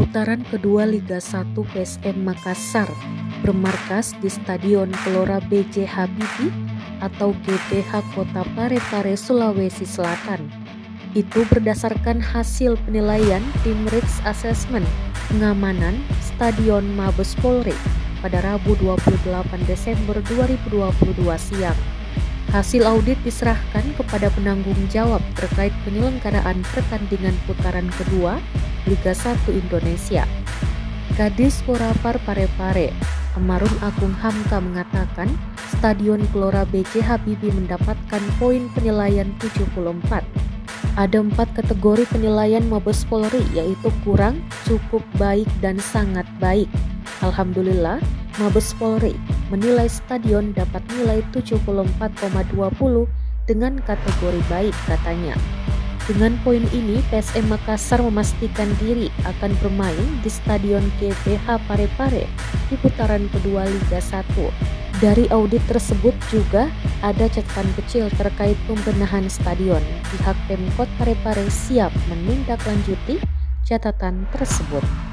Putaran kedua Liga 1 PSM Makassar bermarkas di Stadion Gelora B.J. Habibie atau GBH Kota Parepare, Sulawesi Selatan. Itu berdasarkan hasil penilaian tim Risk Assessment pengamanan Stadion Mabes Polri pada Rabu 28 Desember 2022 siang. Hasil audit diserahkan kepada penanggung jawab terkait penyelenggaraan pertandingan putaran kedua Liga 1 Indonesia. Kadis Porapar Parepare, Amarun Agung Hamka mengatakan Stadion Gelora B.J. Habibie mendapatkan poin penilaian 74. Ada 4 kategori penilaian Mabes Polri, yaitu kurang, cukup, baik, dan sangat baik. Alhamdulillah, Mabes Polri menilai stadion dapat nilai 74,20 dengan kategori baik, katanya. Dengan poin ini, PSM Makassar memastikan diri akan bermain di Stadion GBH Parepare di putaran kedua Liga 1. Dari audit tersebut juga ada catatan kecil terkait pembenahan stadion. Pihak Pemkot Parepare siap menindaklanjuti catatan tersebut.